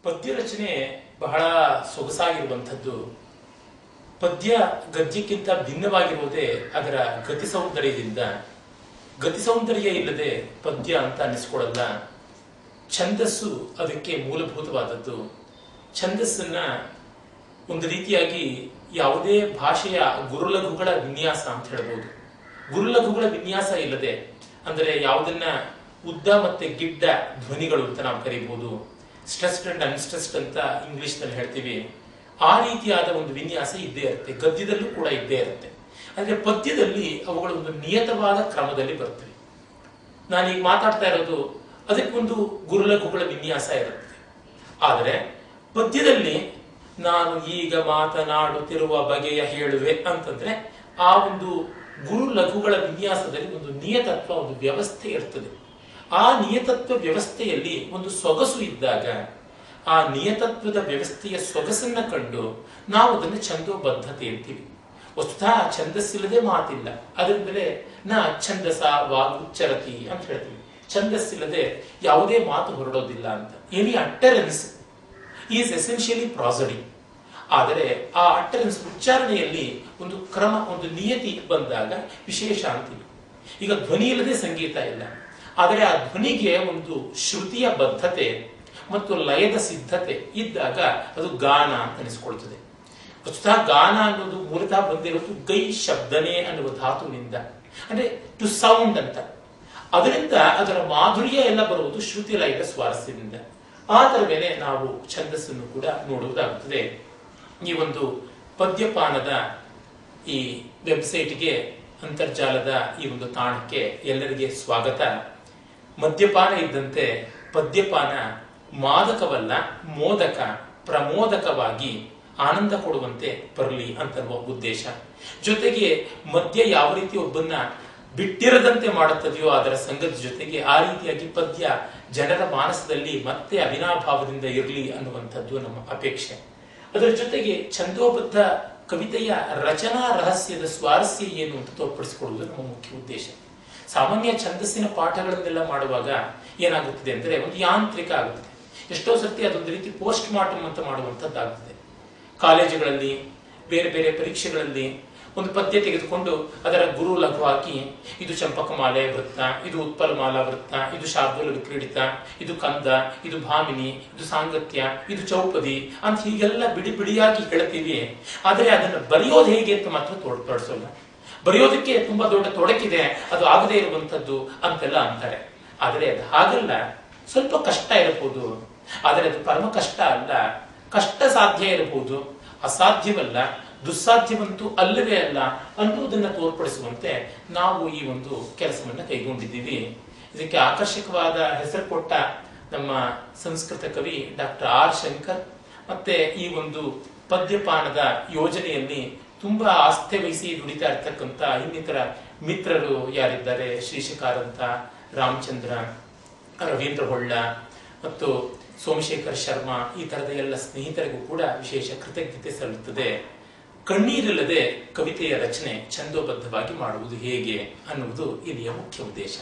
ಪದ್ಯ ರಚನೆ ಬಹಳ ಸೊಗಸಾಗಿರುವಂಥದ್ದು. ಪದ್ಯ ಗದ್ಯಕ್ಕಿಂತ ಭಿನ್ನವಾಗಿರುವುದೇ ಅದರ ಗತಿ ಸೌಂದರ್ಯದಿಂದ. ಗತಿ ಸೌಂದರ್ಯ ಇಲ್ಲದೆ ಪದ್ಯ ಅಂತ ಅನಿಸ್ಕೊಳ್ಳಲ್ಲ. ಛಂದಸ್ಸು ಅದಕ್ಕೆ ಮೂಲಭೂತವಾದದ್ದು. ಛಂದಸ್ಸನ್ನ ಒಂದು ರೀತಿಯಾಗಿ ಯಾವುದೇ ಭಾಷೆಯ ಗುರುಲಘುಗಳ ವಿನ್ಯಾಸ ಅಂತ ಹೇಳ್ಬೋದು. ಗುರುಲಘುಗಳ ವಿನ್ಯಾಸ ಇಲ್ಲದೆ, ಅಂದರೆ ಯಾವುದನ್ನ ಉದ್ದ ಮತ್ತೆ ಗಿಡ್ಡ ಧ್ವನಿಗಳು ಅಂತ ನಾವು ಕರೀಬಹುದು, ಸ್ಟ್ರೆಸ್ಡ್ ಅಂಡ್ ಅನ್ಸ್ಟ್ರೆಸ್ಡ್ ಅಂತ ಇಂಗ್ಲಿಷ್ ನಲ್ಲಿ ಹೇಳ್ತೀವಿ. ಆ ರೀತಿಯಾದ ಒಂದು ವಿನ್ಯಾಸ ಇದ್ದೇ ಇರುತ್ತೆ. ಗದ್ಯದಲ್ಲೂ ಕೂಡ ಇದ್ದೇ ಇರುತ್ತೆ. ಆದರೆ ಪದ್ಯದಲ್ಲಿ ಅವುಗಳು ಒಂದು ನಿಯತವಾದ ಕ್ರಮದಲ್ಲಿ ಬರ್ತವೆ. ನಾನೀಗ ಮಾತಾಡ್ತಾ ಇರೋದು ಅದಕ್ಕೊಂದು ಗುರುಲಘುಗಳ ವಿನ್ಯಾಸ ಇರುತ್ತೆ. ಆದರೆ ಪದ್ಯದಲ್ಲಿ ನಾನು ಈಗ ಮಾತನಾಡುತ್ತಿರುವ ಬಗೆಯ ಹೇಳುವೆ ಅಂತಂದ್ರೆ ಆ ಒಂದು ಗುರು ಲಘುಗಳ ವಿನ್ಯಾಸದಲ್ಲಿ ಒಂದು ನಿಯತತ್ವ, ಒಂದು ವ್ಯವಸ್ಥೆ ಇರ್ತದೆ. ಆ ನಿಯತತ್ವ ವ್ಯವಸ್ಥೆಯಲ್ಲಿ ಒಂದು ಸೊಗಸು ಇದ್ದಾಗ ಆ ನಿಯತತ್ವದ ವ್ಯವಸ್ಥೆಯ ಸೊಗಸನ್ನ ಕಂಡು ನಾವು ಅದನ್ನು ಛಂದೋಬದ್ಧತೆ ಅಂತೀವಿ. ವಸ್ತುತಃ ಛಂದಸ್ಸಿಲ್ಲದೆ ಮಾತಿಲ್ಲ. ಅದರಿಂದಲೇ ಛಂದಸ ವಾಗುಚ್ಚರತಿ ಅಂತ ಹೇಳ್ತೀವಿ. ಛಂದಸ್ಸಿಲ್ಲದೆ ಯಾವುದೇ ಮಾತು ಹೊರಡೋದಿಲ್ಲ ಅಂತ. Any utterance is essentially prosody. ಆದರೆ ಆ ಅಟ್ಟರೆನ್ಸ್ ಉಚ್ಚಾರಣೆಯಲ್ಲಿ ಒಂದು ಕ್ರಮ, ಒಂದು ನಿಯತಿ ಬಂದಾಗ ವಿಶೇಷ ಅಂತೀವಿ. ಈಗ ಧ್ವನಿ ಇಲ್ಲದೆ ಸಂಗೀತ ಇಲ್ಲ. ಆದರೆ ಆ ಧ್ವನಿಗೆ ಒಂದು ಶ್ರುತಿಯ ಬದ್ಧತೆ ಮತ್ತು ಲಯದ ಸಿದ್ಧತೆ ಇದ್ದಾಗ ಅದು ಗಾನ ಅಂತ ಅನಿಸ್ಕೊಳ್ತದೆ. ವಸ್ತುತಃ ಗಾನ ಅನ್ನೋದು ಮೂಲತಃ ಬಂದಿರೋದು ಗೈ ಶಬ್ದನೆ ಅನ್ನುವ ಧಾತುವಿನಿಂದ, ಅಂದ್ರೆ ಟು ಸೌಂಡ್ ಅಂತ. ಅದರಿಂದ ಅದರ ಮಾಧುರ್ಯ ಎಲ್ಲ ಬರುವುದು ಶ್ರುತಿ ಲಯದ ಸ್ವಾರಸ್ಯದಿಂದ. ಆ ತರವೇನೆ ನಾವು ಛಂದಸ್ಸನ್ನು ಕೂಡ ನೋಡುವುದಾಗುತ್ತದೆ. ಈ ಒಂದು ಪದ್ಯಪಾನದ ಈ ವೆಬ್ಸೈಟ್ಗೆ, ಅಂತರ್ಜಾಲದ ಈ ಒಂದು ತಾಣಕ್ಕೆ ಎಲ್ಲರಿಗೆ ಸ್ವಾಗತ. ಮದ್ಯಪಾನ ಇದ್ದಂತೆ ಪದ್ಯಪಾನ ಮಾದಕವಲ್ಲ, ಮೋದಕ, ಪ್ರಮೋದಕವಾಗಿ ಆನಂದ ಕೊಡುವಂತೆ ಬರಲಿ ಅಂತನ್ನುವ ಉದ್ದೇಶ. ಜೊತೆಗೆ ಮದ್ಯ ಯಾವ ರೀತಿ ಒಬ್ಬನ್ನ ಬಿಟ್ಟಿರದಂತೆ ಮಾಡುತ್ತದೆಯೋ ಅದರ ಸಂಗತಿ ಜೊತೆಗೆ ಆ ರೀತಿಯಾಗಿ ಪದ್ಯ ಜನರ ಮಾನಸದಲ್ಲಿ ಮತ್ತೆ ಅವಿನಾಭಾವದಿಂದ ಇರಲಿ ಅನ್ನುವಂಥದ್ದು ನಮ್ಮ ಅಪೇಕ್ಷೆ. ಅದರ ಜೊತೆಗೆ ಛಂದೋಬದ್ಧ ಕವಿತೆಯ ರಚನಾ ರಹಸ್ಯದ ಸ್ವಾರಸ್ಯ ಏನು ಅಂತ ತೋರ್ಪಡಿಸಿಕೊಳ್ಳುವುದು ನಮ್ಮ ಮುಖ್ಯ ಉದ್ದೇಶ. ಸಾಮಾನ್ಯ ಛಂದಸ್ಸಿನ ಪಾಠಗಳನ್ನೆಲ್ಲ ಮಾಡುವಾಗ ಏನಾಗುತ್ತದೆ ಅಂದರೆ ಒಂದು ಯಾಂತ್ರಿಕ ಆಗುತ್ತದೆ. ಎಷ್ಟೋ ಸರ್ತಿ ಅದೊಂದು ರೀತಿ ಪೋಸ್ಟ್ ಮಾರ್ಟಮ್ ಅಂತ ಮಾಡುವಂಥದ್ದಾಗುತ್ತದೆ. ಕಾಲೇಜುಗಳಲ್ಲಿ, ಬೇರೆ ಬೇರೆ ಪರೀಕ್ಷೆಗಳಲ್ಲಿ ಒಂದು ಪದ್ಯ ತೆಗೆದುಕೊಂಡು ಅದರ ಗುರು ಲಘು ಹಾಕಿ, ಇದು ಚಂಪಕಮಾಲೆ ವೃತ್ತ, ಇದು ಉತ್ಪಲಮಾಲಾ ವೃತ್ತ, ಇದು ಶಾರ್ದೂಲ ವಿಕ್ರೀಡಿತ, ಇದು ಕಂದ, ಇದು ಭಾಮಿನಿ, ಇದು ಸಾಂಗತ್ಯ, ಇದು ಚೌಪದಿ ಅಂತ ಹೀಗೆಲ್ಲ ಬಿಡಿ ಬಿಡಿಯಾಗಿ ಹೇಳ್ತೀವಿ. ಆದರೆ ಅದನ್ನು ಬರೆಯೋದು ಹೇಗೆ ಅಂತ ಮಾತ್ರ ತೋರ್ಪಡಿಸೋಲ್ಲ. ಬರೆಯೋದಕ್ಕೆ ತುಂಬಾ ದೊಡ್ಡ ತೊಡಕಿದೆ, ಅದು ಆಗದೇ ಇರುವಂತದ್ದು ಅಂತೆಲ್ಲ ಅಂತಾರೆ. ಆದರೆ ಅದು ಹಾಗಲ್ಲ. ಸ್ವಲ್ಪ ಕಷ್ಟ ಇರಬಹುದು, ಆದರೆ ಅದು ಪರಮ ಕಷ್ಟ ಅಲ್ಲ. ಕಷ್ಟ ಸಾಧ್ಯ ಇರಬಹುದು, ಅಸಾಧ್ಯವಲ್ಲ, ದುಸ್ಸಾಧ್ಯವಂತೂ ಅಲ್ಲವೇ ಅಲ್ಲ ಅನ್ನುವುದನ್ನು ತೋರ್ಪಡಿಸುವಂತೆ ನಾವು ಈ ಒಂದು ಕೆಲಸವನ್ನ ಕೈಗೊಂಡಿದ್ದೀವಿ. ಇದಕ್ಕೆ ಆಕರ್ಷಕವಾದ ಹೆಸರು ಕೊಟ್ಟ ನಮ್ಮ ಸಂಸ್ಕೃತ ಕವಿ ಡಾಕ್ಟರ್ ಆರ್ ಶಂಕರ್ ಮತ್ತೆ ಈ ಒಂದು ಪದ್ಯಪಾನದ ಯೋಜನೆಯಲ್ಲಿ ತುಂಬಾ ಆಸ್ಥೆ ವಹಿಸಿ ದುಡಿತಾ ಇರ್ತಕ್ಕಂಥ ಇನ್ನಿತರ ಮಿತ್ರರು ಯಾರಿದ್ದಾರೆ, ಶ್ರೀಶಕಾರ್ ಅಂತ, ರಾಮಚಂದ್ರ, ರವೀಂದ್ರ ಹೊಳ್ಳ ಮತ್ತು ಸೋಮಶೇಖರ್ ಶರ್ಮಾ, ಈ ತರದ ಎಲ್ಲ ಸ್ನೇಹಿತರಿಗೂ ಕೂಡ ವಿಶೇಷ ಕೃತಜ್ಞತೆ ಸಲ್ಲುತ್ತದೆ. ಕಣ್ಣೀರಿಲ್ಲದೆ ಕವಿತೆಯ ರಚನೆ ಛಂದೋಬದ್ಧವಾಗಿ ಮಾಡುವುದು ಹೇಗೆ ಅನ್ನುವುದು ಇಲ್ಲಿಯ ಮುಖ್ಯ ಉದ್ದೇಶ.